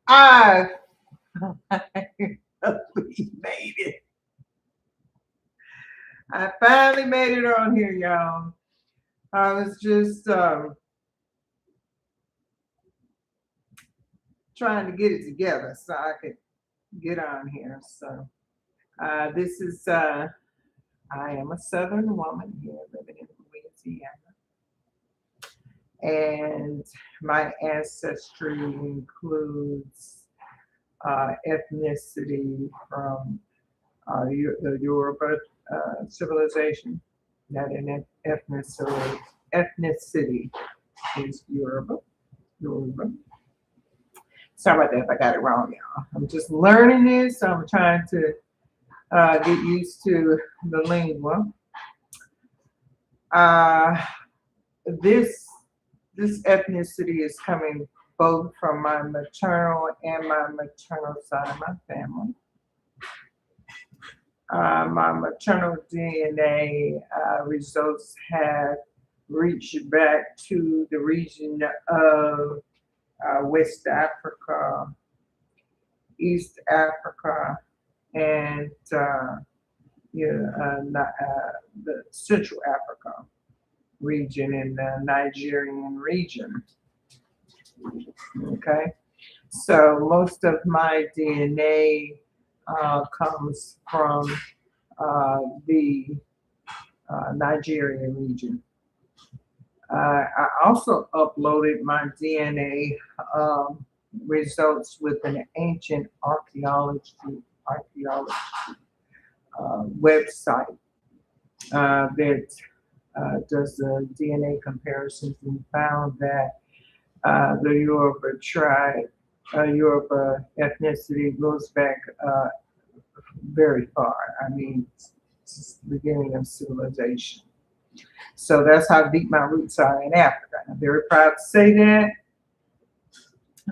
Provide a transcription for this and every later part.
I we made it. I finally made it on here, y'all. I was just trying to get it together so I could get on here. So this is I am a Southern woman here living in Louisiana, and my ancestry includes ethnicity from the Yoruba civilization. That in ethnicity is Yoruba. Yoruba. Sorry about that if I got it wrong, y'all. I'm just learning this, so I'm trying to get used to the lingua. Uh, this this ethnicity is coming both from my maternal and my maternal side of my family. My maternal DNA results have reached back to the region of West Africa, East Africa, and the Central Africa region and the Nigerian region. Okay, so most of my DNA comes from the Nigerian region. I also uploaded my DNA results with an ancient archaeology website that does the DNA comparisons and found that the Yoruba tribe, Yoruba ethnicity goes back very far. I mean, it's the beginning of civilization. So that's how deep my roots are in Africa. I'm very proud to say that.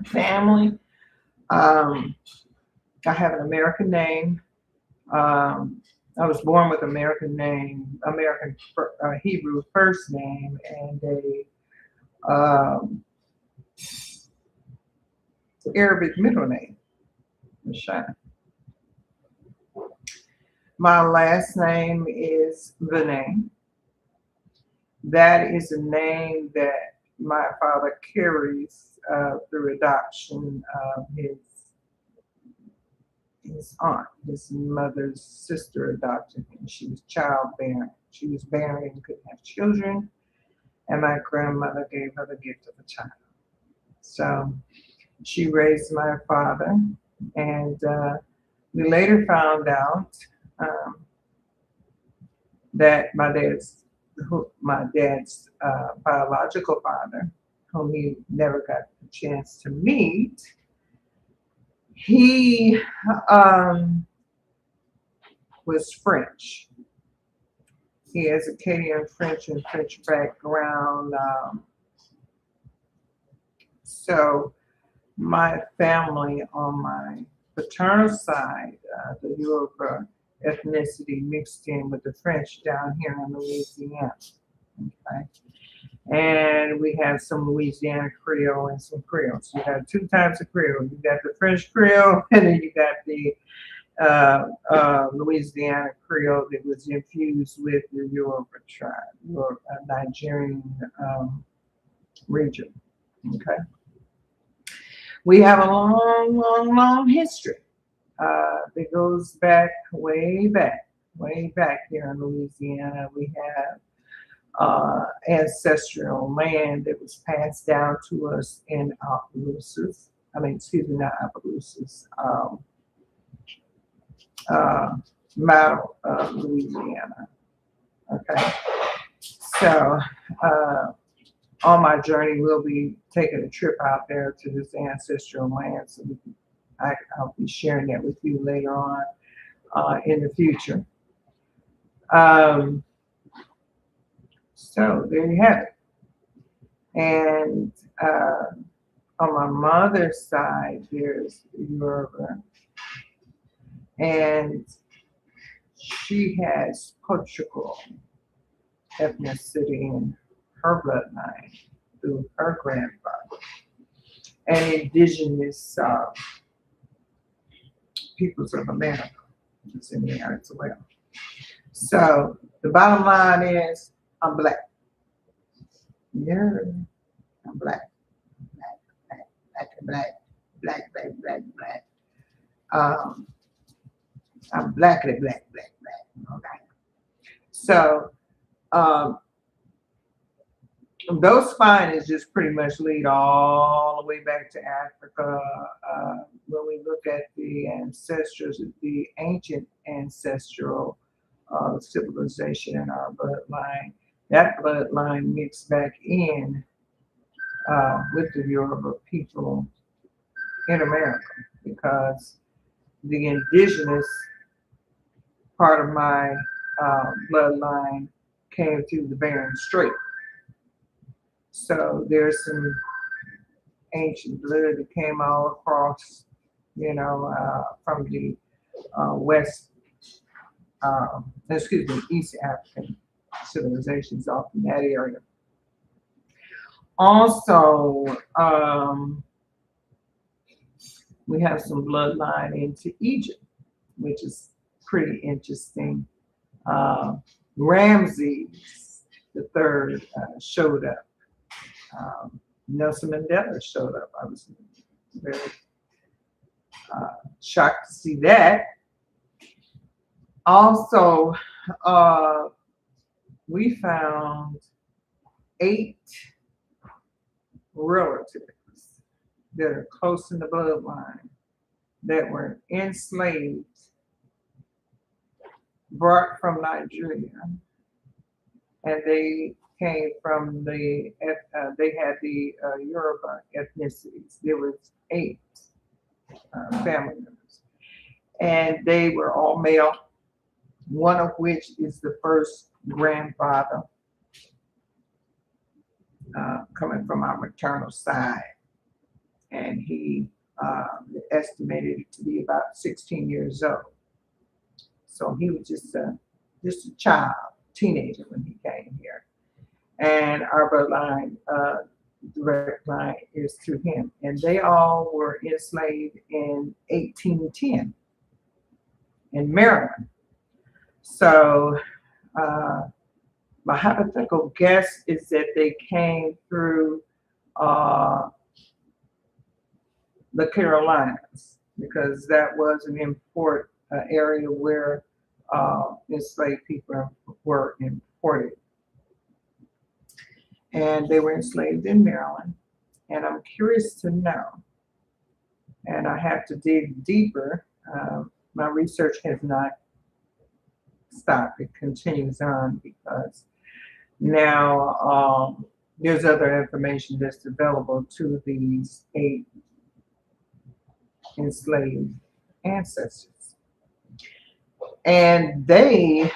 Family. Um, I have an American name. I was born with American name, Hebrew first name, and a Arabic middle name, Michelle. My last name is Vinay. That is a name that my father carries through adoption of his aunt. His mother's sister adopted him. She was childbearing. She was barren and couldn't have children, and my grandmother gave her the gift of a child. So she raised my father, and we later found out um, that my dad's biological father, whom he never got the chance to meet, he um, was French. He has Acadian French and French background. So my family on my paternal side, the Yoruba ethnicity mixed in with the French down here in Louisiana. Okay. And we have some Louisiana Creole and some Creole. So you have two types of Creole. You got the French Creole, and then you got the Louisiana Creole that was infused with the Yoruba tribe, or Nigerian region. Okay. We have a long, long, long history that goes back, way back here in Louisiana. We have ancestral land that was passed down to us in Opelousas. I mean, excuse me, not Opelousas, uh, Mount Louisiana. Okay, so on my journey, we'll be taking a trip out there to this ancestral land, so I'll be sharing that with you later on in the future. Um, so there you have it. And on my mother's side, there's Yoruba, and she has Portugal ethnicity in her bloodline through her grandfather. and indigenous peoples of America. It's in there as well. So the bottom line is I'm black. Yeah, I'm black. Black, black, black, black, black, black, black. Um, I'm blackly black, black, black. Okay. So um, those findings just pretty much lead all the way back to Africa. When we look at the ancestors, the ancient ancestral civilization in our bloodline, that bloodline mixed back in with the Yoruba people in America because the indigenous part of my bloodline came through the Bering Strait. So there's some ancient blood that came all across, from the west, East African civilizations off in that area. Also, we have some bloodline into Egypt, which is pretty interesting. Ramses the third showed up. Nelson Mandela showed up. I was very shocked to see that. Also, we found 8 relatives that are close in the bloodline that were enslaved, brought from Nigeria, and they came from they had the Yoruba ethnicities. There was 8 family members, and they were all male. One of which is the first grandfather coming from our maternal side, and he estimated to be about 16 years old. So he was just a child, teenager when he came here. And our bloodline, direct line is through him. And they all were enslaved in 1810 in Maryland. So my hypothetical guess is that they came through the Carolinas because that was an import area where enslaved people were imported. And they were enslaved in Maryland. And I'm curious to know, and I have to dig deeper. My research has not stopped. It continues on because now there's other information that's available to these 8 enslaved ancestors. And they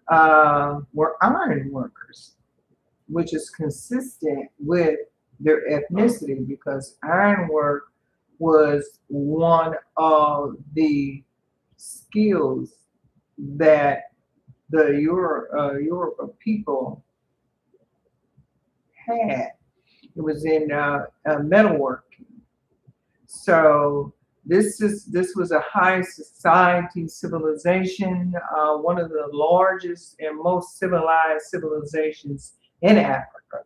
were iron workers, which is consistent with their ethnicity because ironwork was one of the skills that the Yoruba people had. It was in metalworking. So this was a high society civilization, one of the largest and most civilized civilizations in Africa.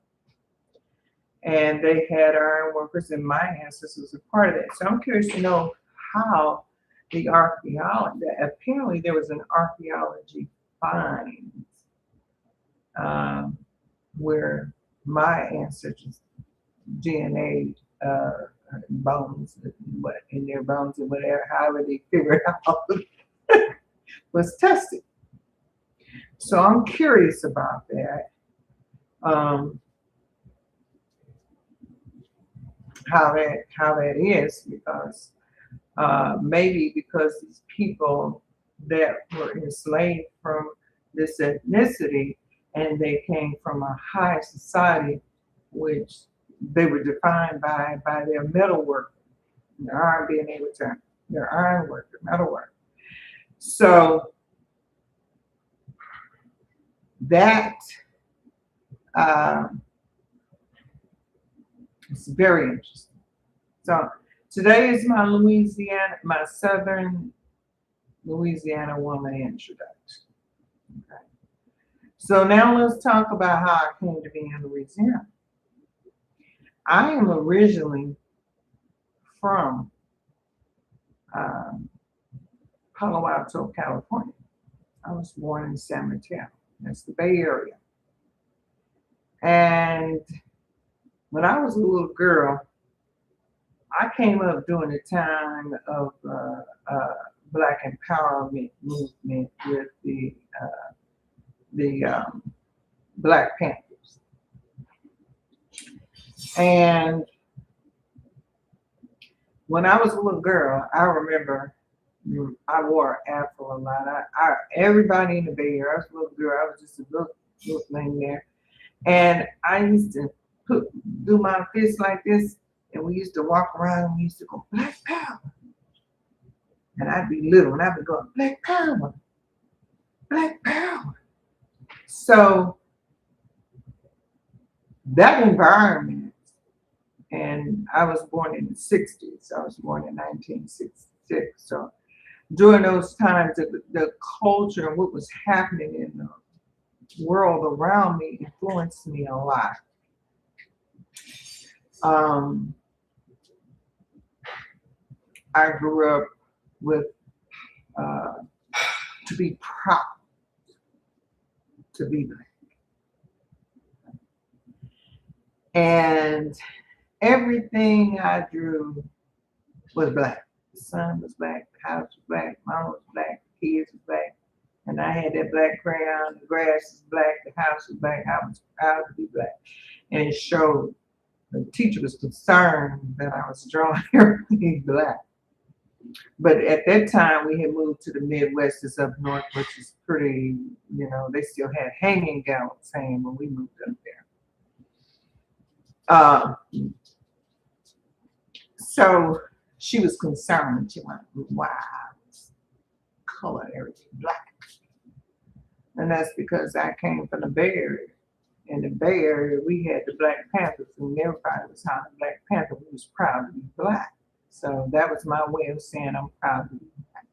And they had iron workers, and my ancestors were part of that. So I'm curious to know how the archaeology, apparently there was an archaeology find where my ancestors' DNA bones, in their bones or whatever, however they figured out, was tested. So I'm curious about that. How that is because maybe because these people that were enslaved from this ethnicity and they came from a high society, which they were defined by their metalwork, their iron being able to, their ironwork, their metalwork. So that it's very interesting. So today is my Southern Louisiana woman introduction. Okay. So now let's talk about how I came to be in Louisiana. I am originally from um, Palo Alto, California. I was born in San Mateo. That's the Bay Area. And when I was a little girl, I came up during the time of Black empowerment movement with the Black Panthers. And when I was a little girl, I remember I wore an afro a lot. Everybody in the Bay Area, I was a little girl. I was just a little thing there, and I used to do my fist like this, and we used to walk around and we used to go Black Power, and I'd be little and I'd be going Black Power, Black Power. So that environment, and I was born in the '60s. I was born in 1966. So during those times, the culture and what was happening in the world around me influenced me a lot. Um, I grew up with uh, to be proud to be Black, and everything I drew was Black. The sun was Black, the house was Black, mom was Black, the kids was Black, and I had that black crayon. The grass was Black, the house was Black. I was proud to be Black, and it showed. The teacher was concerned that I was drawing everything Black. But at that time, we had moved to the Midwest, it's up north, which is pretty, they still had hanging gowns hanging when we moved up there. So she was concerned. She went, wow, color everything Black. And that's because I came from the Bay Area. In the Bay Area, we had the Black Panthers, and everybody was hollering Black Panther. We was proud to be Black. So that was my way of saying I'm proud to be Black.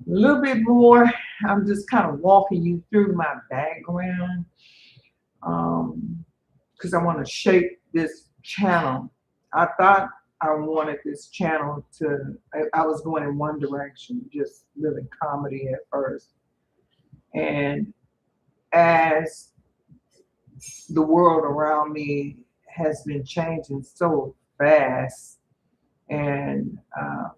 A little bit more, I'm just kind of walking you through my background because I want to shape this channel. I thought I wanted this channel I was going in one direction, just really comedy at first. And as the world around me has been changing so fast, and I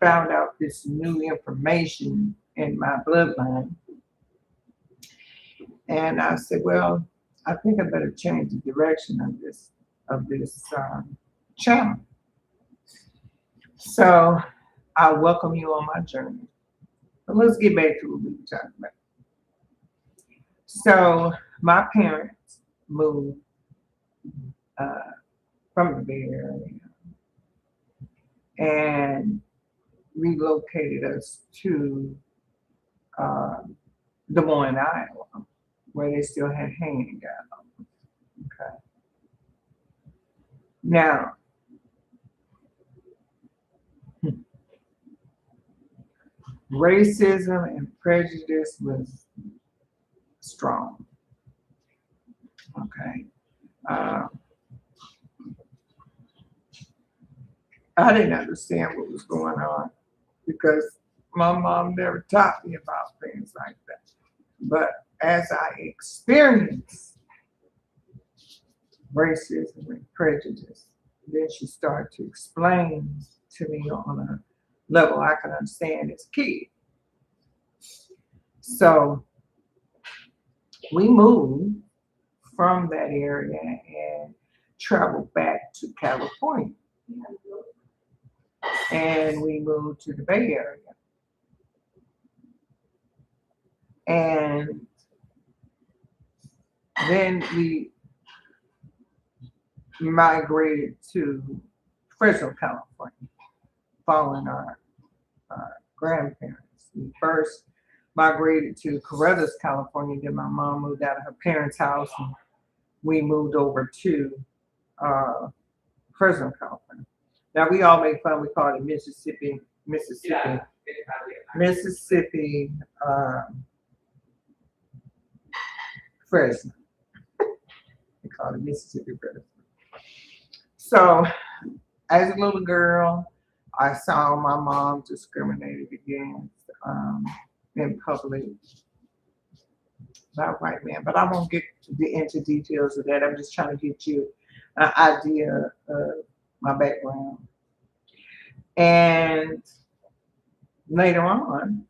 found out this new information in my bloodline, and I said, well, I think I better change the direction of this channel. So I welcome you on my journey. But let's get back to what we were talking about. So my parents moved from the Bay Area and relocated us to Des Moines, Iowa, where they still had hanging gowns. Okay. Now, racism and prejudice was strong. Okay. I didn't understand what was going on because my mom never taught me about things like that. But as I experienced racism and prejudice, then she started to explain to me on a level I could understand as a kid. So we moved from that area and traveled back to California. And we moved to the Bay Area. And then we migrated to Fresno, California, following our grandparents. We first migrated to Carruthers, California. Then my mom moved out of her parents' house and we moved over to uh, Fresno, California. Now we all make fun. We call it Mississippi, Fresno. We call it Mississippi Fresno. So as a little girl, I saw my mom discriminated against in public by a white man, but I won't get into details of that. I'm just trying to get you an idea of my background. And later on,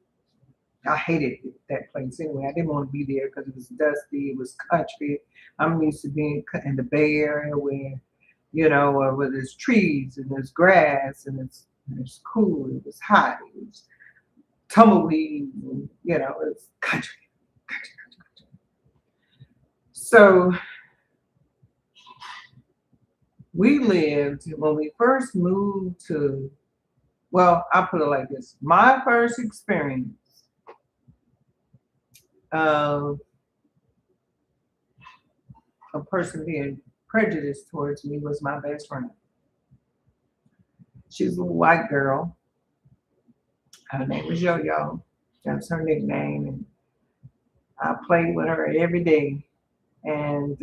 I hated that place anyway. I didn't want to be there because it was dusty, it was country. I'm used to being in the Bay Area where there's trees and there's grass and it's cool, it was hot, it was tumbleweed, and, it's country, country, country, country. So we lived, when we first moved to, well, I'll put it like this. My first experience of a person being prejudiced towards me was my best friend. She was a little white girl. Her name was Yo-Yo. That was her nickname. And I played with her every day. And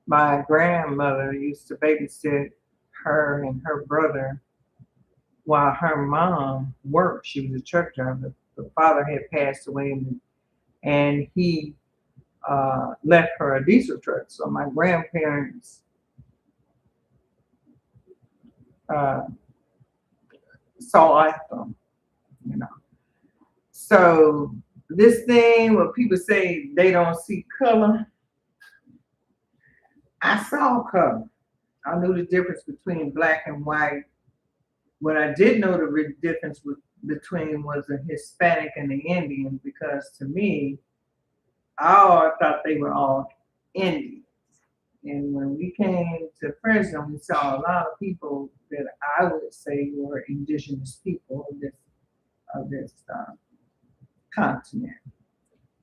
my grandmother used to babysit her and her brother while her mom worked. She was a truck driver. The father had passed away, and he left her a diesel truck. So my grandparents saw after them, So this thing where people say they don't see color, I saw color. I knew the difference between black and white. What I did know the difference between was the Hispanic and the Indian, because to me, I thought they were all Indians. And when we came to Fresno, we saw a lot of people that I would say were indigenous people of this continent.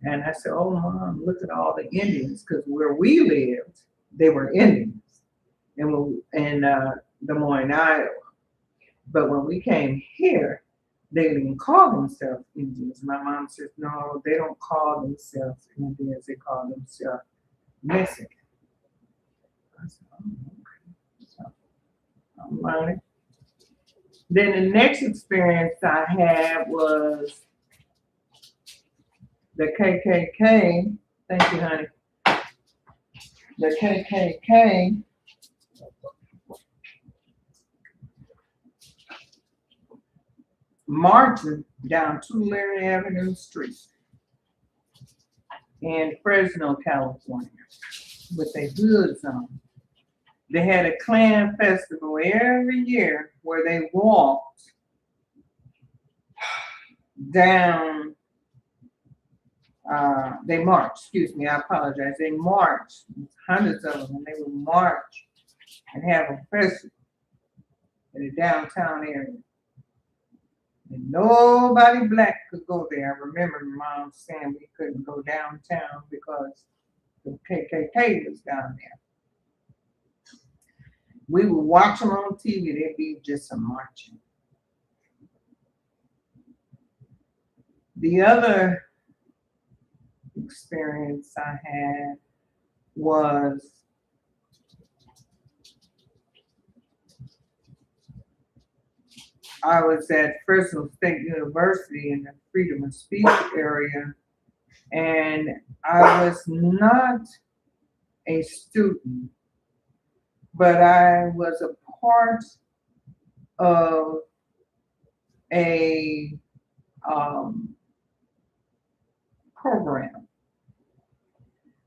And I said, "Oh, Mom, look at all the Indians," because where we lived, they were Indians, and in Des Moines, Iowa. But when we came here, they didn't call themselves Indians. My mom says, "No, they don't call themselves Indians. They call themselves Mexican." I said, "Oh, okay." So I'm learning. Then the next experience I had was the KKK. Thank you, honey. The KKK marching down Tulare Avenue Street in Fresno, California, with their hoods on. They had a Klan festival every year where they walked down. They marched, excuse me, I apologize. They marched, hundreds of them, and they would march and have a festival in the downtown area. And nobody black could go there. I remember Mom saying we couldn't go downtown because the KKK was down there. We would watch them on TV. They'd be just a marching. The other experience I had was I was at Fresno State University in the freedom of speech area, and I was not a student, but I was a part of a program.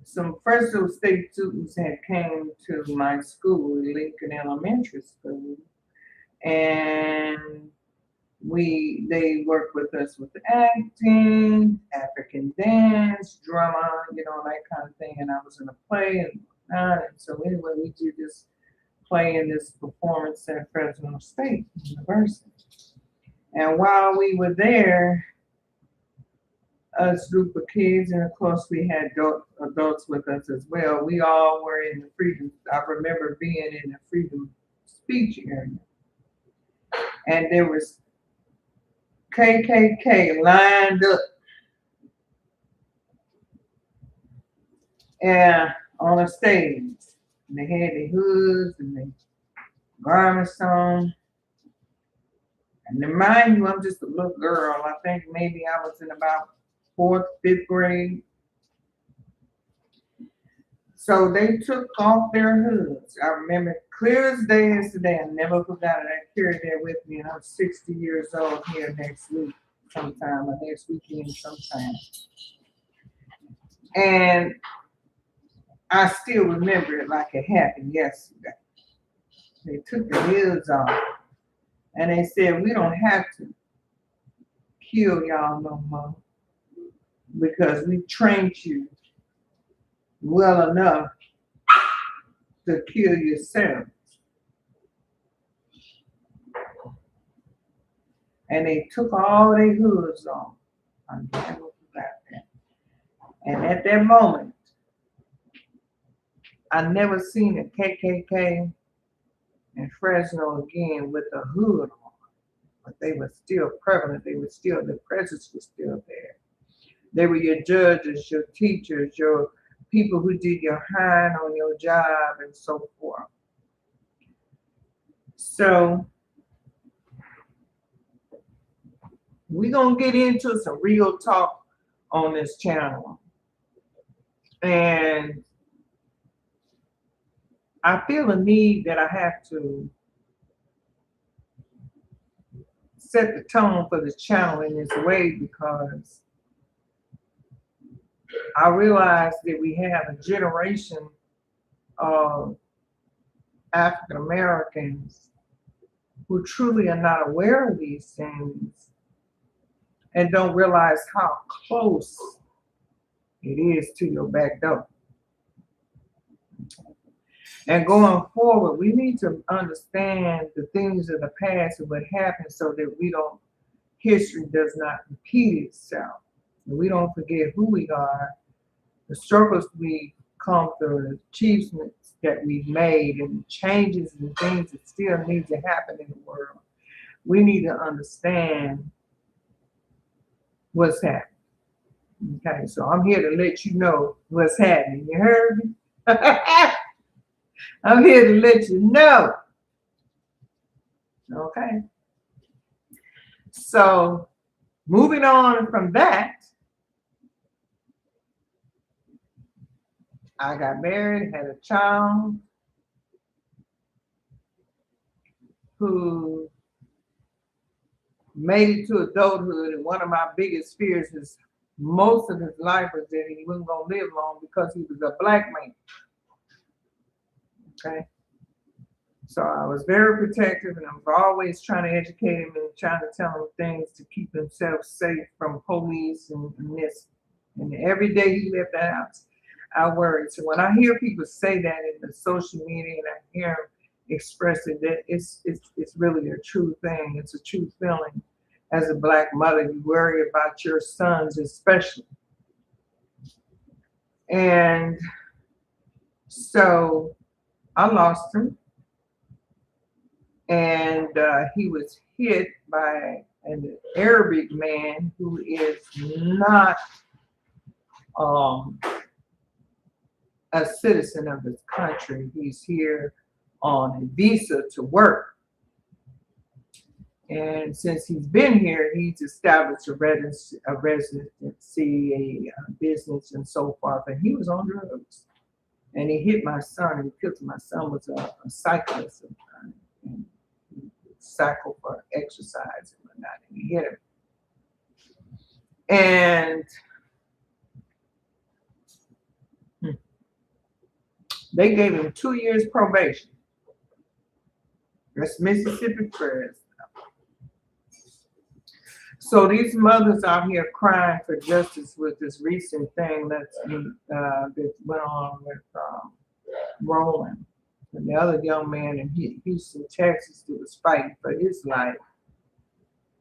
Some Fresno State students had came to my school, Lincoln Elementary School, and they worked with us with acting, African dance, drama, that kind of thing. And I was in a play and whatnot. And so anyway, we did this play in this performance at Fresno State University. And while we were there, us group of kids, and of course we had adults with us as well. We all were in the freedom. I remember being in the freedom speech area, and there was KKK lined up and on a stage. And they had their hoods and their garments on. And to mind you, I'm just a little girl. I think maybe I was in about fourth, fifth grade. So they took off their hoods. I remember clear as day as today. I never forgot it. I carried that with me, and I'm 60 years old here next week sometime, or next weekend sometime. And I still remember it like it happened yesterday. They took the hoods off, and they said, we don't have to kill y'all no more because we trained you well enough to kill yourself. And they took all their hoods off. I never forgot that. And at that moment, I never seen a KKK in Fresno again with a hood on. But they were still prevalent. They were still, the presence was still there. They were your judges, your teachers, your people who did your hiring on your job and so forth. So we're going to get into some real talk on this channel. And I feel a need that I have to set the tone for this channel in this way because I realize that we have a generation of African Americans who truly are not aware of these things and don't realize how close it is to your back door. And going forward, we need to understand the things of the past and what happened so that history does not repeat itself. We don't forget who we are, the struggles we come through, the achievements that we've made, and the changes and things that still need to happen in the world. We need to understand what's happening. Okay, so I'm here to let you know what's happening. You heard me? I'm here to let you know. Okay. So moving on from that, I got married, had a child who made it to adulthood, and one of my biggest fears is most of his life was that he wasn't going to live long because he was a black man. Okay. So I was very protective, and I was always trying to educate him and trying to tell him things to keep himself safe from police and this. And every day he left the house, I worried. So when I hear people say that in the social media and I hear them express it, that it's really a true thing. It's a true feeling. As a black mother, you worry about your sons especially. And so I lost him. And he was hit by an Arabic man who is not a citizen of this country. He's here on a visa to work. And since he's been here, he's established a residency, a business, and so forth. And he was on drugs. And he hit my son, and because my son was a cyclist and he cycled for exercise and whatnot, and he hit him. And they gave him 2 years probation. That's Mississippi prison. So these mothers out here crying for justice with this recent thing that went on with Roland and the other young man in Houston, Texas, that was fighting for his life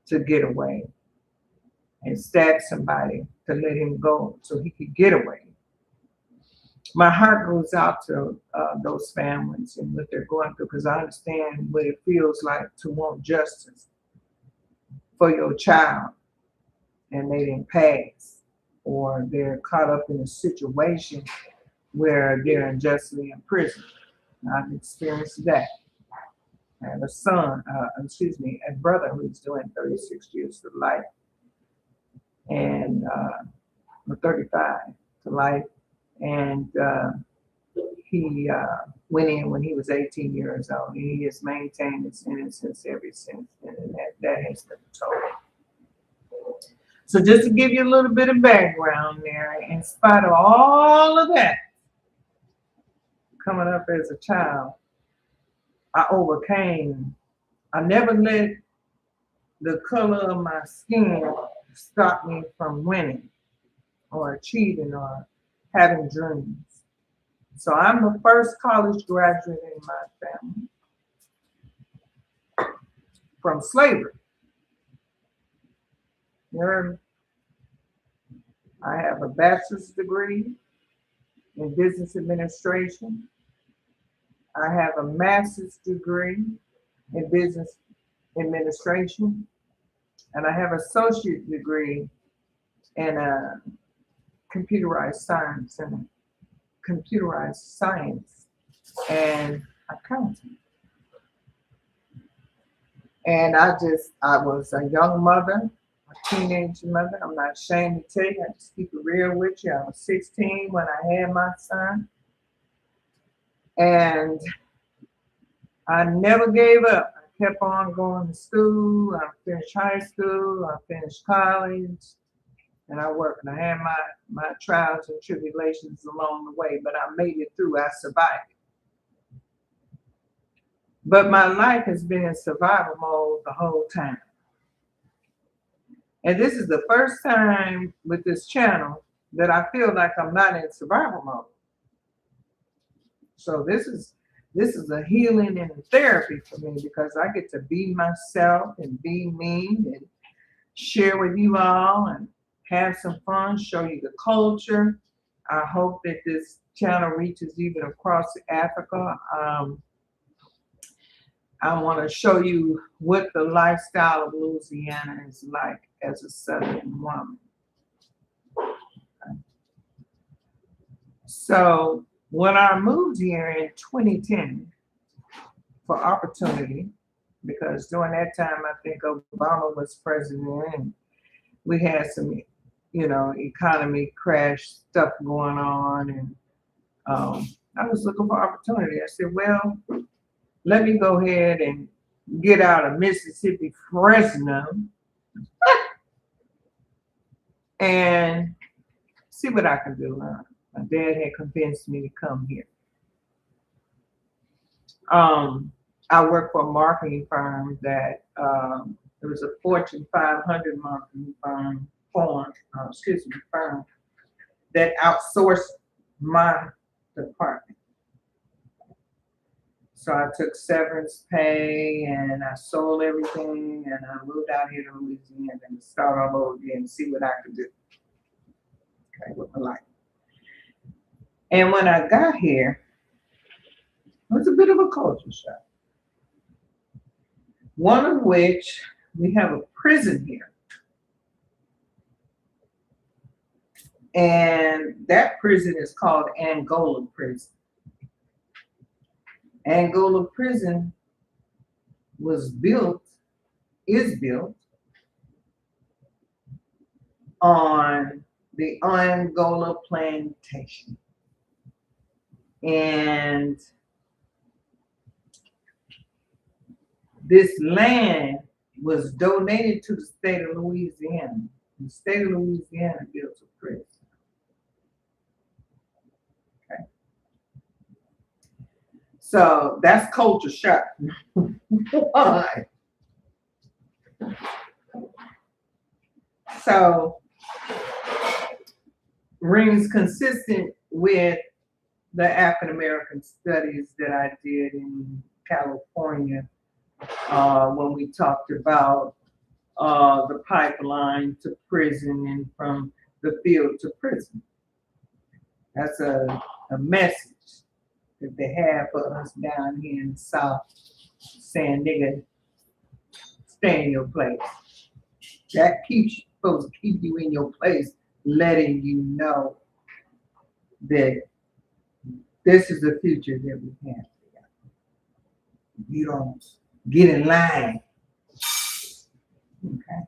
to get away. and stabbed somebody to let him go so he could get away. My heart goes out to those families and what they're going through because I understand what it feels like to want justice for your child and they didn't pass, or they're caught up in a situation where they're unjustly imprisoned. I've experienced that. I have a son, a brother who's doing 36 years to life and 35 to life. And he went in when he was 18 years old. He has maintained his innocence ever since, and that has been told. So just to give you a little bit of background there, in spite of all of that, coming up as a child, I overcame. I never let the color of my skin stop me from winning or achieving or having dreams. So I'm the first college graduate in my family from slavery. You heard me? I have a bachelor's degree in business administration. I have a master's degree in business administration, and I have an associate degree in computerized science and accounting. And I was a young mother, a teenage mother. I'm not ashamed to tell you. I just keep it real with you. I was 16 when I had my son. And I never gave up. I kept on going to school. I finished high school. I finished college. And I worked. And I had my trials and tribulations along the way. But I made it through. I survived. But my life has been in survival mode the whole time. And this is the first time with this channel that I feel like I'm not in survival mode. So this is a healing and a therapy for me because I get to be myself and be me and share with you all and have some fun, show you the culture. I hope that this channel reaches even across Africa. I want to show you what the lifestyle of Louisiana is like as a Southern woman. So when I moved here in 2010 for opportunity, because during that time I think Obama was president and we had some, economy crash stuff going on, and I was looking for opportunity. I said, well, let me go ahead and get out of Mississippi, Fresno, and see what I can do. My dad had convinced me to come here. I work for a marketing firm that it was a Fortune 500 marketing firm that outsourced my department. So I took severance pay and I sold everything and I moved out here to Louisiana and start all over again and see what I could do. Okay, with my life. And when I got here, it was a bit of a culture shock. One of which, we have a prison here. And that prison is called Angola Prison. Angola Prison is built on the Angola plantation. And this land was donated to the state of Louisiana. The state of Louisiana built a prison. Okay. So that's culture shock. So rings consistent with the African American studies that I did in California when we talked about the pipeline to prison and from the field to prison. That's a message that they have for us down here in the South, saying, nigga, stay in your place. That keeps supposed to keep you in your place, letting you know that this is the future that we have. You don't get in line. Okay.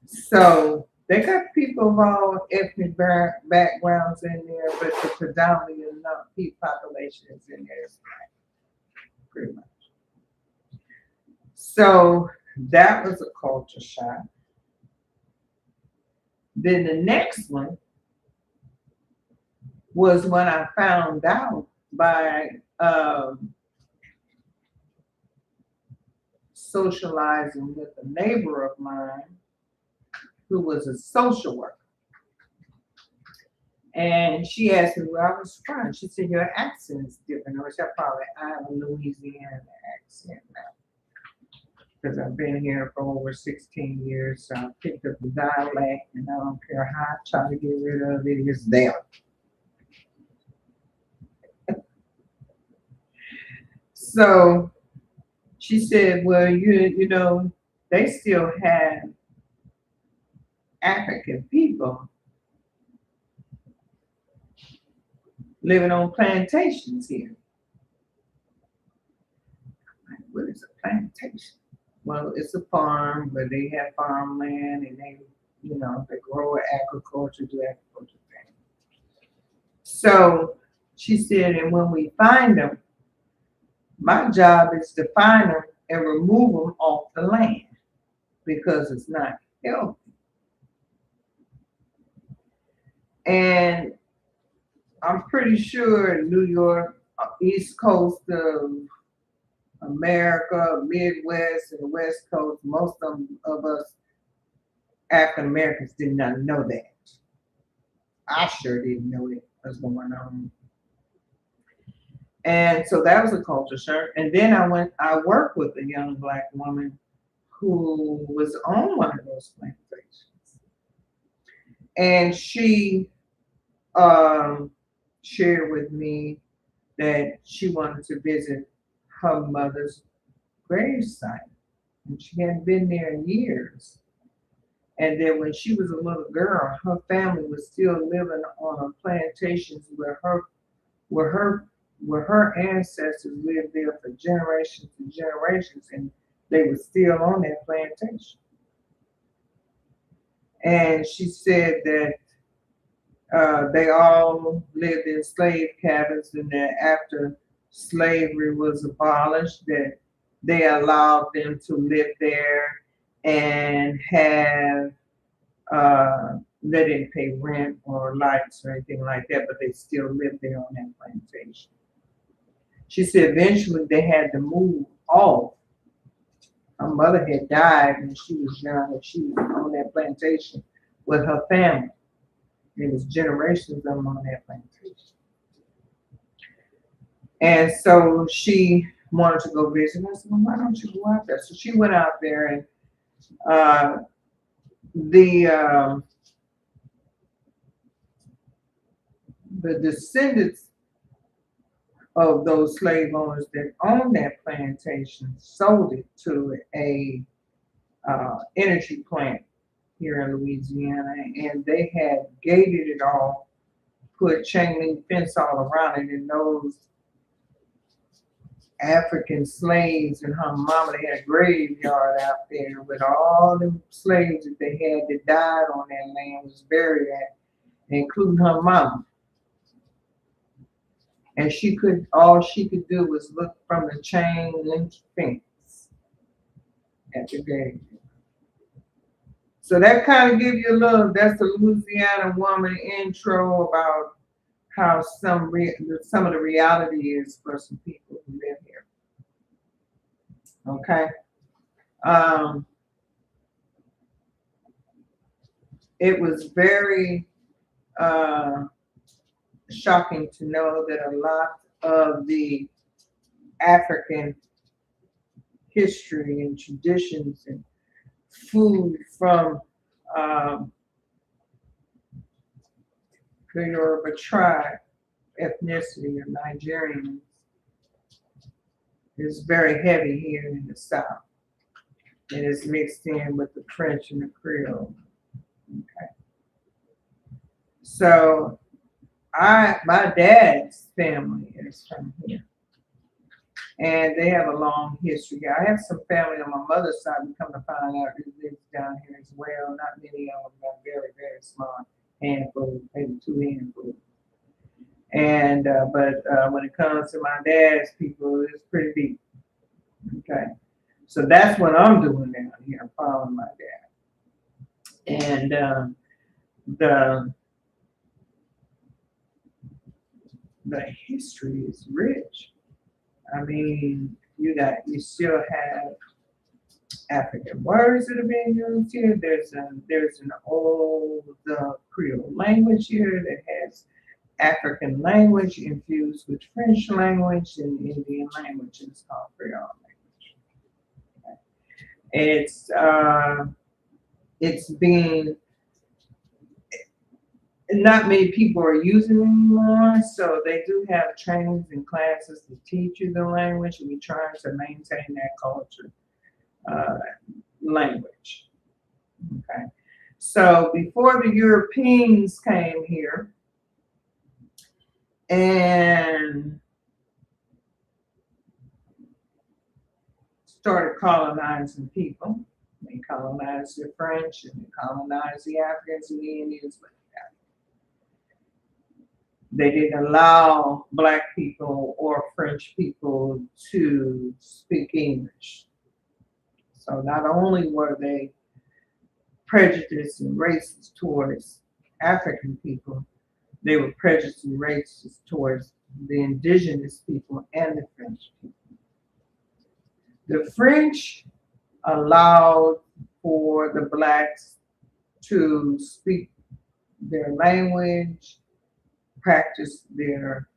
So they got people of all ethnic backgrounds in there, but the predominantly enough population is in there, pretty much. So that was a culture shock. Then the next one was when I found out by socializing with a neighbor of mine who was a social worker. And she asked me where I was from. She said, your accent is different. Or I have a Louisiana accent now. Because I've been here for over 16 years, so I picked up the dialect, and I don't care how I try to get rid of it, it's there. So she said, well, you know, they still have African people living on plantations here. What is a plantation? Well, it's a farm, but they have farmland and they, you know, they grow agriculture, do agriculture thing. So she said, and when we find them, my job is to find them and remove them off the land because it's not healthy. And I'm pretty sure in New York, East Coast of America, Midwest, and the West Coast, most of us African Americans did not know that. I sure didn't know it was going on. And so that was a culture shock. And then I worked with a young Black woman who was on one of those plantations. And she shared with me that she wanted to visit her mother's gravesite. And she hadn't been there in years. And then when she was a little girl, her family was still living on plantations where her ancestors lived there for generations and generations, and they were still on that plantation. And she said that they all lived in slave cabins, and that after slavery was abolished, that they allowed them to live there and have they didn't pay rent or lights or anything like that, but they still lived there on that plantation. She said eventually they had to move off. Her mother had died when she was young, and she was on that plantation with her family. There was generations of them on that plantation. And so she wanted to go visit. I said, well, why don't you go out there? So she went out there, and the descendants of those slave owners that owned that plantation sold it to a energy plant here in Louisiana, and they had gated it all, put chain link fence all around it, and those African slaves and her mama, they had a graveyard out there with all the slaves that they had that died on that land was buried at, including her mama. And all she could do was look from the chain link fence at the gate. So that kind of gives you that's the Louisiana woman intro about how some of the reality is for some people who live here. Okay. It was very shocking to know that a lot of the African history and traditions and food from um, the Yoruba tribe, ethnicity of Nigerians, is very heavy here in the South. It is mixed in with the French and the Creole. Okay. So my dad's family is from here. And they have a long history. I have some family on my mother's side. We come to find out who lives down here as well. Not many of them, but very, very small handful, maybe two handfuls. And but when it comes to my dad's people, it's pretty deep. Okay, so that's what I'm doing down here, following my dad. And the the history is rich. I mean, you still have African words that are being used here. There's an old Creole language here that has African language infused with French language and Indian language. It's called Creole language. It's being not many people are using it anymore, so they do have trainings and classes to teach you the language, and we're trying to maintain that culture language. Okay, so before the Europeans came here and started colonizing people, they colonized the French and they colonized the Africans and the Indians. They didn't allow Black people or French people to speak English. So not only were they prejudiced and racist towards African people, they were prejudiced and racist towards the indigenous people and the French people. The French allowed for the Blacks to speak their language, practice their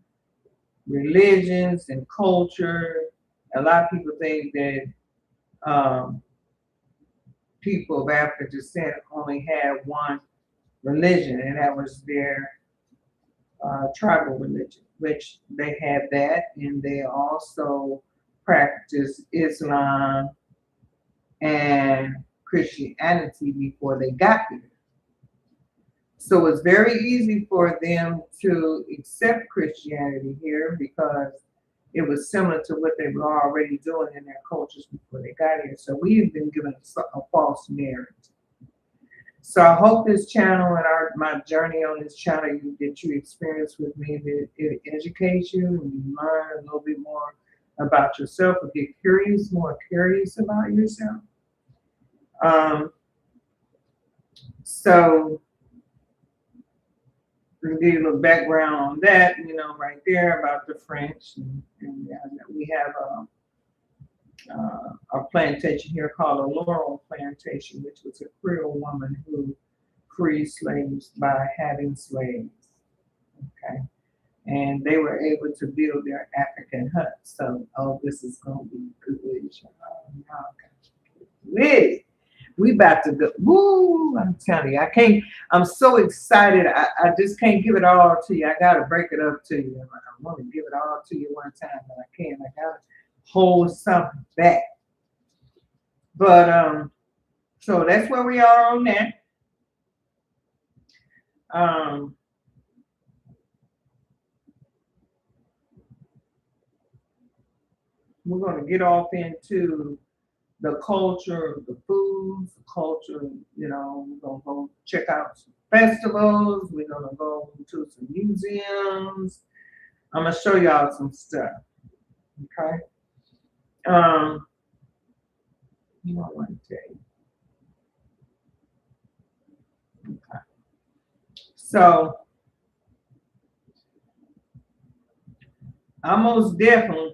religions and culture. A lot of people think that people of African descent only had one religion, and that was their tribal religion, which they had that, and they also practiced Islam and Christianity before they got here. So it's very easy for them to accept Christianity here because it was similar to what they were already doing in their cultures before they got here. So we've been given a false narrative. So I hope this channel and my journey on this channel that you experience with me, that it educates you and you learn a little bit more about yourself or get more curious about yourself. So to give you a little background on that, right there about the French, and we have a plantation here called a Laurel Plantation, which was a Creole woman who freed slaves by having slaves. Okay, and they were able to build their African huts. So, this is gonna be good. Okay. We about to go. Woo! I'm telling you, I can't. I'm so excited. I just can't give it all to you. I gotta break it up to you. I want to give it all to you one time, but I can't. I gotta hold something back. But so that's where we are on that. We're gonna get off into the culture, the foods, the culture. We're gonna go check out some festivals. We're gonna go to some museums. I'm gonna show y'all some stuff. Okay. I want to tell you. Okay. So I most definitely,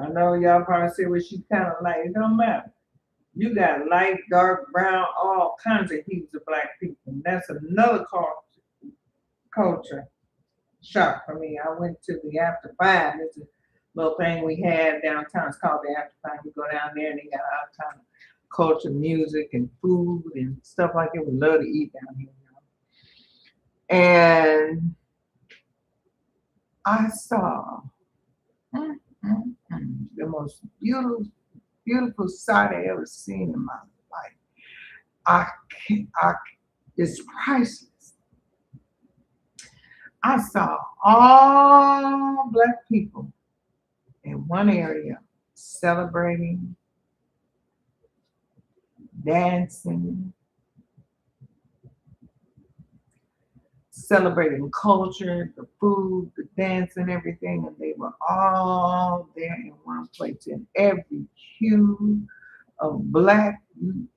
I know y'all probably say, well, she kind of like, it don't matter. You got light, dark, brown, all kinds of hues of Black people. And that's another culture shock for me. I went to the After Five. It's a little thing we had downtown. It's called the After Five. You go down there and they got all kinds of culture, music, and food and stuff like that. We love to eat down here. And I saw the most beautiful sight I ever seen in my life. I can't, it's priceless. I saw all black people in one area celebrating, dancing, celebrating culture, the food, the dance, and everything. And they were all there in one place. And every hue of black you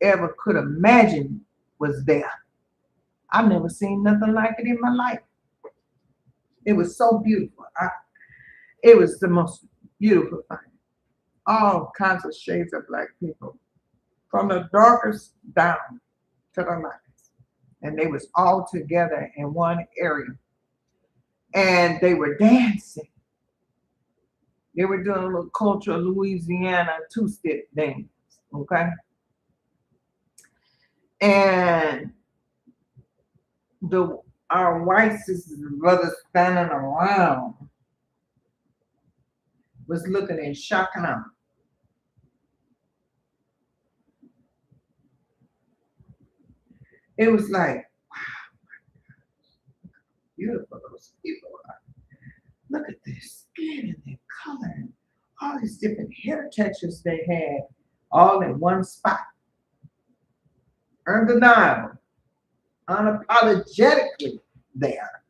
ever could imagine was there. I've never seen nothing like it in my life. It was so beautiful. It was the most beautiful thing. All kinds of shades of black people, from the darkest down to the lightest. And they was all together in one area. And they were dancing. They were doing a little cultural Louisiana two-step dance. Okay. And our white sisters and brothers standing around was looking in shock and awe. It was like, beautiful those people are. Look at their skin and their color and all these different hair textures they had all in one spot. Undeniable, unapologetically there.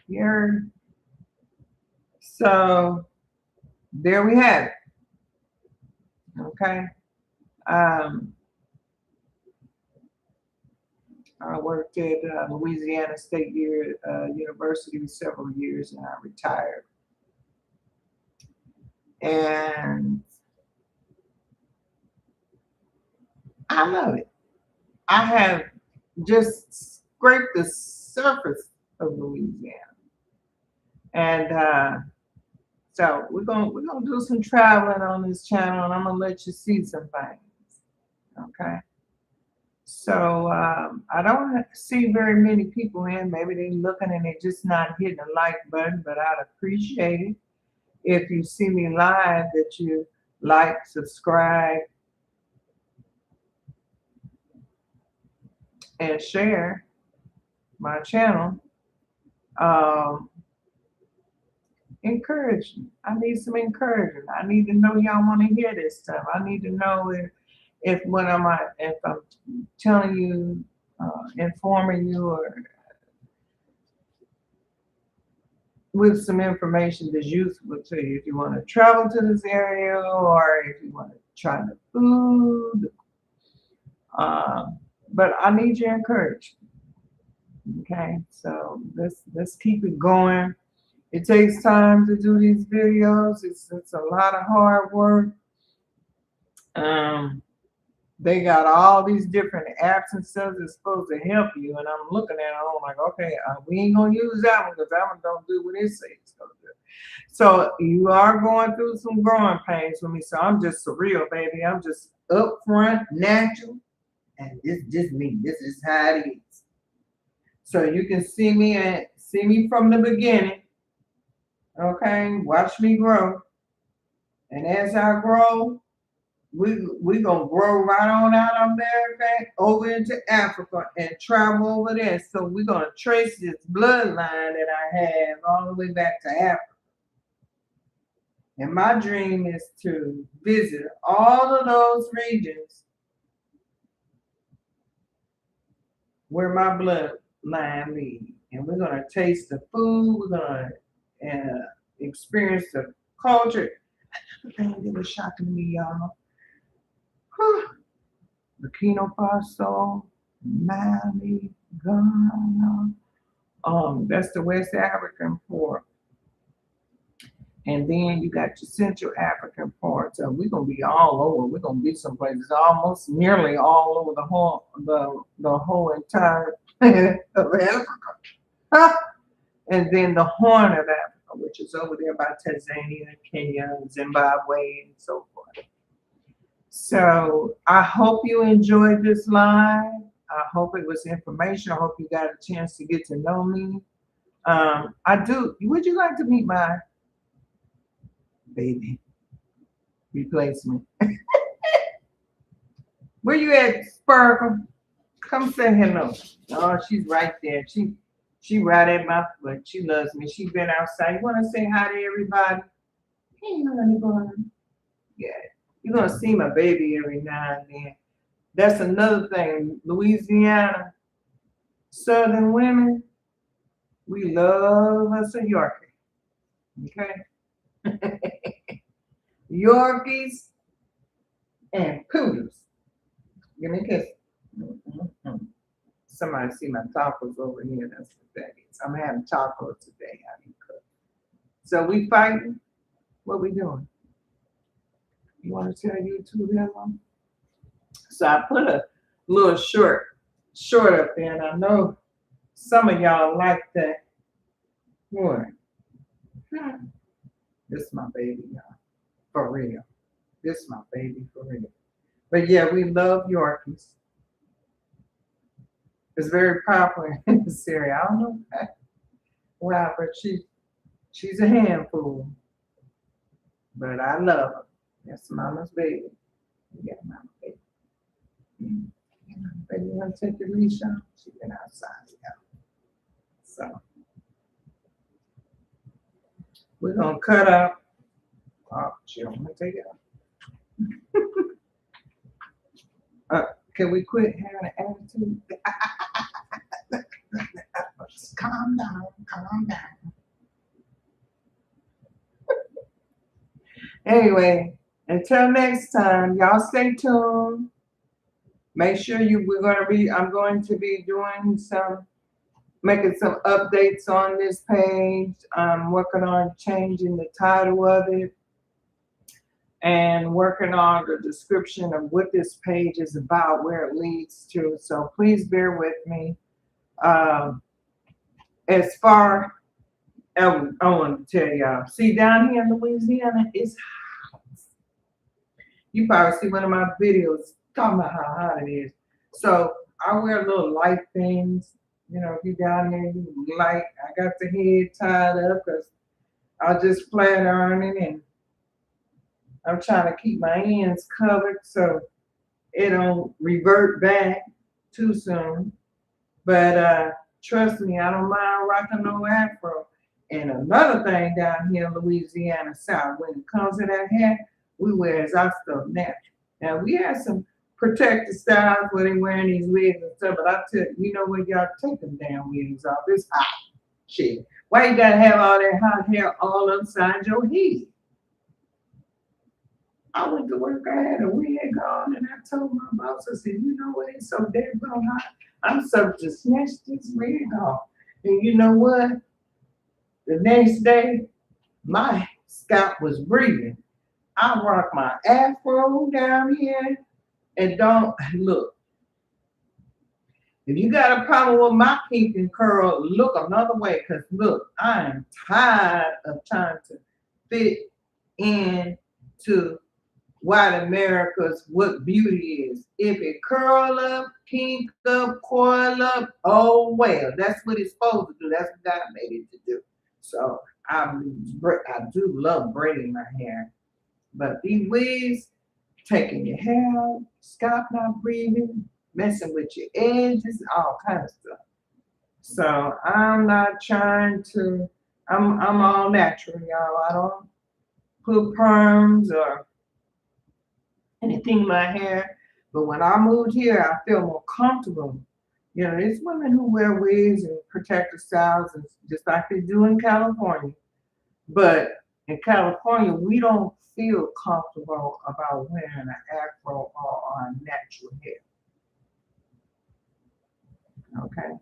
Here. So there we have it. Okay. I worked at Louisiana State University several years, and I retired. And I love it. I have just scraped the surface of Louisiana, and so we're gonna do some traveling on this channel, and I'm gonna let you see some things. Okay. So I don't see very many people in. Maybe they're looking and they're just not hitting the like button, but I'd appreciate it if you see me live that you like, subscribe, and share my channel. Encourage me. I need some encouragement. I need to know y'all want to hear this stuff. I need to know if I'm telling you, informing you, or with some information that's useful to you. If you want to travel to this area, or if you want to try the food, but I need your encouragement. Okay, so let's keep it going. It takes time to do these videos. It's a lot of hard work. They got all these different apps and stuff that's supposed to help you, and I'm looking at it, I'm like, okay, we ain't gonna use that one because that one don't do what it says it's gonna do. So you are going through some growing pains with me. So I'm just surreal, baby. I'm just upfront, natural, and it's just me. This is how it is. So you can see me from the beginning. Okay, watch me grow, and as I grow, we gonna grow right on out of America over into Africa and travel over there. So we're gonna trace this bloodline that I have all the way back to Africa. And my dream is to visit all of those regions where my bloodline leads. And we're gonna taste the food, we're gonna experience the culture. Another thing that was shocking to me, y'all. Burkina Faso, Mali, Ghana. That's the West African part. And then you got your Central African part. So we're gonna be all over. We're gonna be some places almost nearly all over the whole entire of Africa. And then the Horn of Africa, which is over there by Tanzania, Kenya, Zimbabwe, and so forth. So I hope you enjoyed this live. I hope it was information. I hope you got a chance to get to know me. I do. Would you like to meet my baby replacement? Where you at, Sparkle? Come say hello. Oh, she's right there. She right at my foot. She loves me. She's been outside. You want to say hi to everybody? Hey, honey bun. Yeah, you're gonna see my baby every now and then. That's another thing. Louisiana, Southern women, we love us a Yorkie. Okay, Yorkies and poodles. Give me a kiss. Mhm. Somebody see my tacos over here. That's what that is. I'm having tacos today. I didn't cook. So we fighting. What we doing? You want to tell YouTube hello? So I put a little short up there, and I know some of y'all like that. Boy, this is my baby, y'all. For real. This is my baby for real. But yeah, we love Yorkies. It's very popular in this area. I don't know why, but she's a handful. But I love her. That's mama's baby. Yeah, mama's baby. Baby, you want to take your leash off? She been outside, yeah. So we're gonna cut up. Oh, she don't want to take it off. Can we quit having an attitude? Just calm down, calm down. Anyway, until next time, y'all stay tuned. Make sure I'm going to be making some updates on this page. I'm working on changing the title of it and working on the description of what this page is about, where it leads to. So please bear with me. As far as I want to tell y'all, see down here in Louisiana, it's hot. You probably see one of my videos talking about how hot it is. So I wear little light things. You know, if you down there, you light. I got the head tied up because I just flat ironing and I'm trying to keep my ends covered so it don't revert back too soon. But trust me, I don't mind rocking no afro. And another thing down here in Louisiana South, when it comes to that hair, we wear our stuff natural. Now we have some protective styles where they wearing these wigs and stuff, but I tell you, you know what, y'all take them damn wigs off. It's hot shit. Why you gotta have all that hot hair all upside your head? I went to work, I had a wig on, and I told my boss, I said, you know what, it's so damn hot. I'm supposed to snatch this wig off. And you know what? The next day, my scalp was breathing. I rock my afro down here and don't look. If you got a problem with my kink and curl, look another way. Because look, I am tired of trying to fit into white America's what beauty is. If it curl up, kink up, coil up, oh well. That's what it's supposed to do. That's what God made it to do. So I do love braiding my hair. But these wigs, taking your hair out, scalp not breathing, messing with your edges, all kind of stuff. So I'm not trying to, I'm all natural, y'all. I don't put perms or anything in my hair. But when I moved here, I feel more comfortable. You know, there's women who wear wigs and protective styles, and just like they do in California. But in California, we don't feel comfortable about wearing an afro or natural hair. Okay.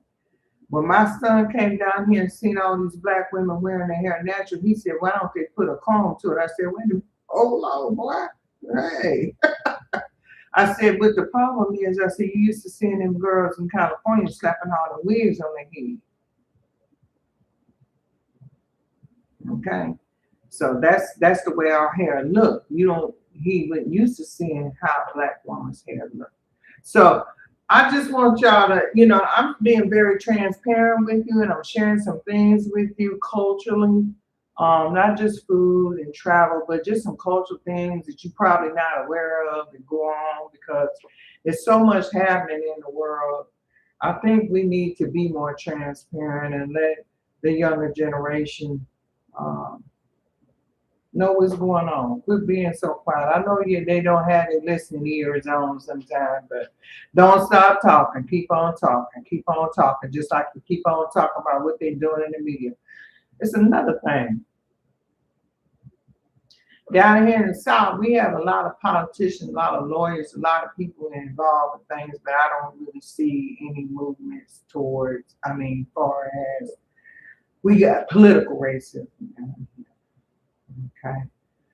When my son came down here and seen all these black women wearing their hair natural, he said, why don't they put a comb to it? I said, wait a minute, hold on, boy. Hey. I said, but the problem is, I said, you used to seeing them girls in California slapping all the wigs on their head. Okay. So that's the way our hair look. You he went used to seeing how a black woman's hair looked. So I just want y'all to, I'm being very transparent with you, and I'm sharing some things with you culturally, not just food and travel, but just some cultural things that you're probably not aware of and go on because there's so much happening in the world. I think we need to be more transparent and let the younger generation um, know what's going on. Quit being so quiet. I know they don't have their listening ears on sometimes, but don't stop talking. Keep on talking. Keep on talking. Just like you keep on talking about what they're doing in the media. It's another thing. Down here in the South, we have a lot of politicians, a lot of lawyers, a lot of people involved with things, but I don't really see any movements towards, far as we got political racism down here. Okay.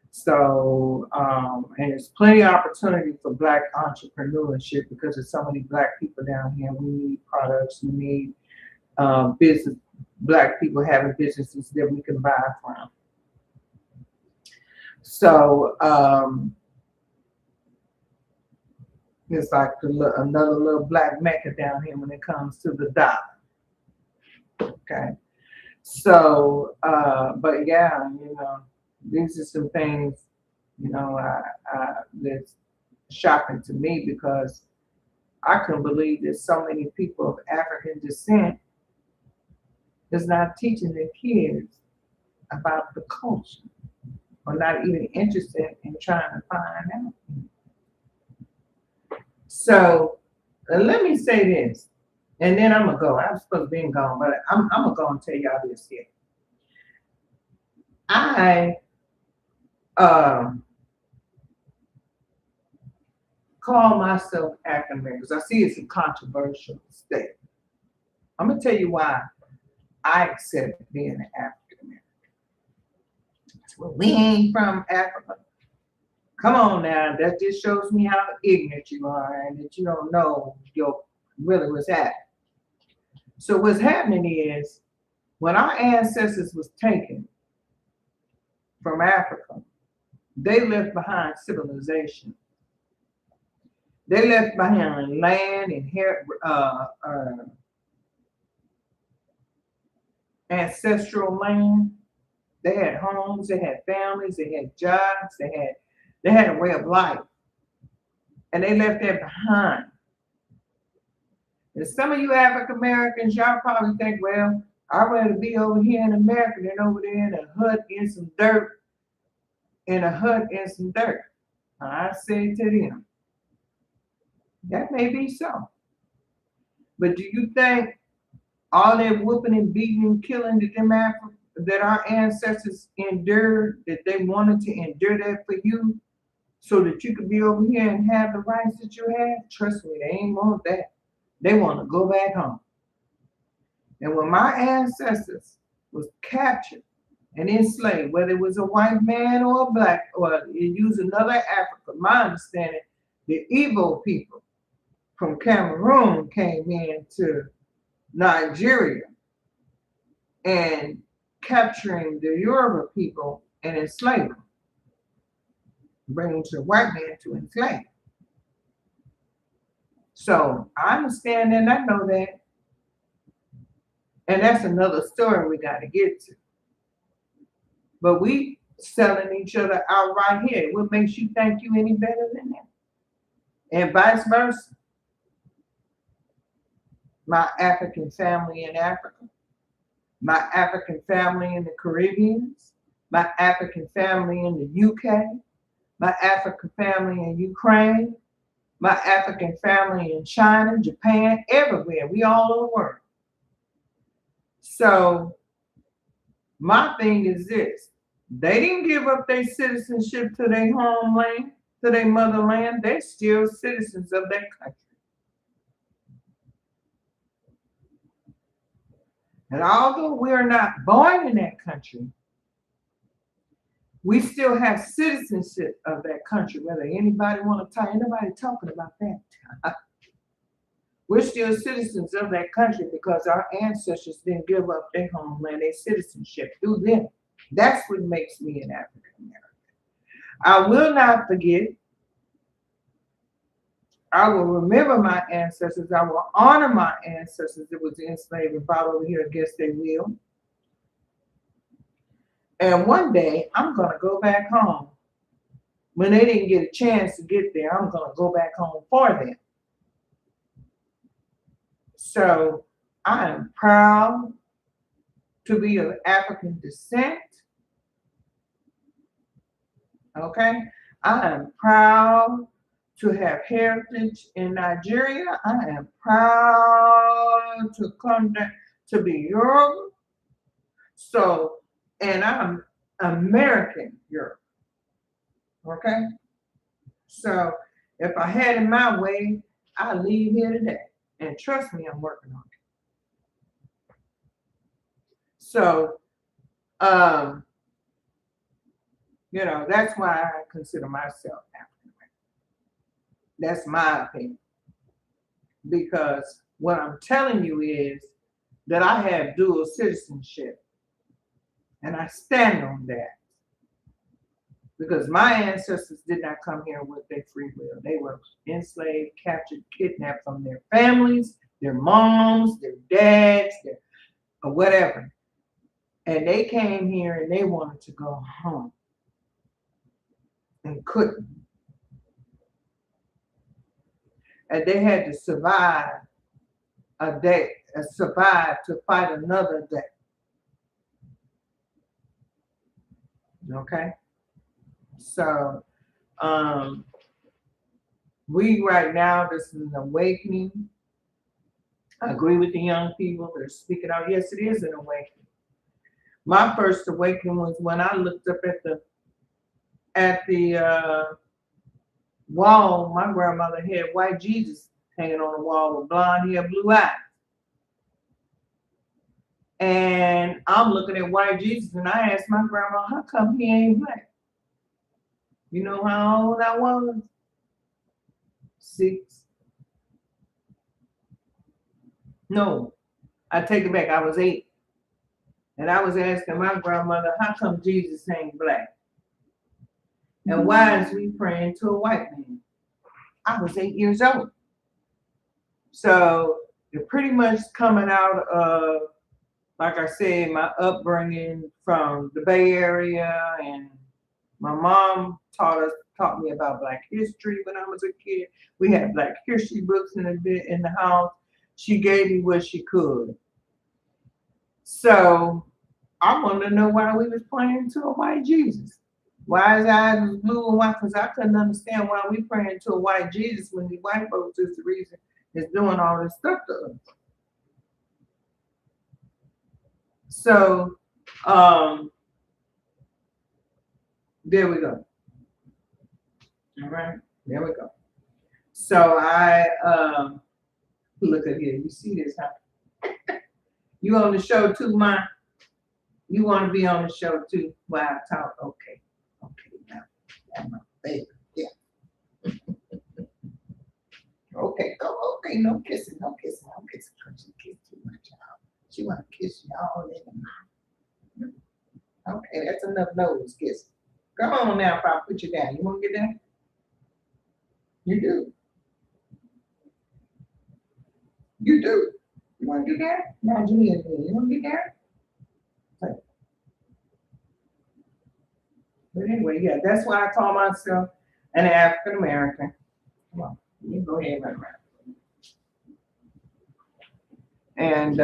So, and there's plenty of opportunity for Black entrepreneurship because there's so many Black people down here. We need products, we need business, Black people having businesses that we can buy from. So, it's like another little Black Mecca down here when it comes to the dollar. Okay. So, but yeah, these are some things, that's shocking to me because I couldn't believe that so many people of African descent is not teaching their kids about the culture or not even interested in trying to find out. So let me say this, and then I'm gonna go. I'm supposed to be gone, but I'm gonna go and tell y'all this here. I call myself African American because I see it's a controversial statement. I'm gonna tell you why I accept being an African American. Well, we ain't from Africa. Come on now, that just shows me how ignorant you are and that you don't know really what's happening. So what's happening is when our ancestors was taken from Africa, they left behind civilization. They left behind land and ancestral land. They had homes, they had families, they had jobs, they had a way of life. And they left that behind. And some of you African Americans, y'all probably think, well, I'd rather be over here in America than over there in a hut in some dirt. I say to them, that may be so. But do you think all that whooping and beating and killing that our ancestors endured, that they wanted to endure that for you so that you could be over here and have the rights that you have? Trust me, they ain't want that. They want to go back home. And when my ancestors was captured and enslaved, whether it was a white man or a black, or use another Africa, my understanding, the Igbo people from Cameroon came into Nigeria and capturing the Yoruba people and enslaving them, bringing them to the white man to enslave. So I understand that and I know that. And that's another story we got to get to. But we selling each other out right here. What makes you think you any better than that? And vice versa. My African family in Africa, my African family in the Caribbean, my African family in the UK, my African family in Ukraine, my African family in China, Japan, everywhere. We all over the world. So my thing is this. They didn't give up their citizenship to their homeland, to their motherland. They're still citizens of that country. And although we're not born in that country, we still have citizenship of that country, whether anybody want to talk, anybody talking about that. We're still citizens of that country because our ancestors didn't give up their homeland, their citizenship through them. That's what makes me an African American. I will not forget. I will remember my ancestors. I will honor my ancestors that was enslaved and brought over here against their will. And one day I'm going to go back home. When they didn't get a chance to get there, I'm going to go back home for them. So I am proud to be of African descent. Okay? I am proud to have heritage in Nigeria. I am proud to come down to be Yoruba. So, and I'm American Europe. Okay? So, if I had it my way, I'd leave here today. And trust me, I'm working on it. So, that's why I consider myself African American. That's my opinion. Because what I'm telling you is that I have dual citizenship. And I stand on that. Because my ancestors did not come here with their free will. They were enslaved, captured, kidnapped from their families, their moms, their dads, or whatever. And they came here and they wanted to go home. And couldn't. And they had to survive a day, survive to fight another day. Okay? So, we right now, this is an awakening. I agree with the young people that are speaking out. Yes, it is an awakening. My first awakening was when I looked up at the wall. My grandmother had white Jesus hanging on the wall with blonde hair, blue eyes. And I'm looking at white Jesus and I asked my grandma, how come he ain't black? You know how old I was? 6. No, I take it back. I was 8. And I was asking my grandmother, how come Jesus ain't black? And why is we praying to a white man? I was 8 years old. So they're pretty much coming out of, like I said, my upbringing from the Bay Area, and my mom taught me about Black history when I was a kid. We had Black history books in the house. She gave me what she could. So I wanted to know why we was praying to a white Jesus. Why his eyes was blue and white? Because I couldn't understand why we praying to a white Jesus when the white folks is the reason is doing all this stuff to us. So, there we go. All right, there we go. So I look at here. You see this, huh? You on the show too, Ma? You want to be on the show too while I talk? Okay. Now that's my favorite. Yeah. Okay. Oh, okay. No kissing. Cause she kissed too much, y'all. She want to kiss y'all in the mouth. Okay, that's enough nose kissing. Go on now, if I put you down. You want to get down? You do. You do. You want to get down? Now, Julia, you want to get down? Okay. But anyway, yeah, that's why I call myself an African American. Come on, you go ahead and run around. And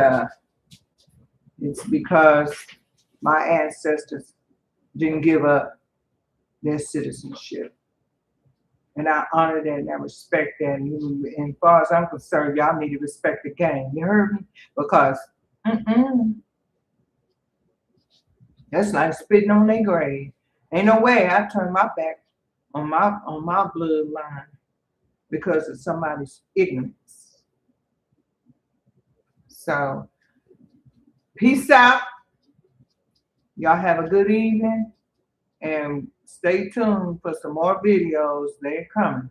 it's because my ancestors didn't give up their citizenship. And I honor that and I respect that. And as far as I'm concerned, y'all need to respect the game. You heard me? Because that's like spitting on their grave. Ain't no way I turn my back on my bloodline because of somebody's ignorance. So, peace out. Y'all have a good evening and stay tuned for some more videos. They're coming.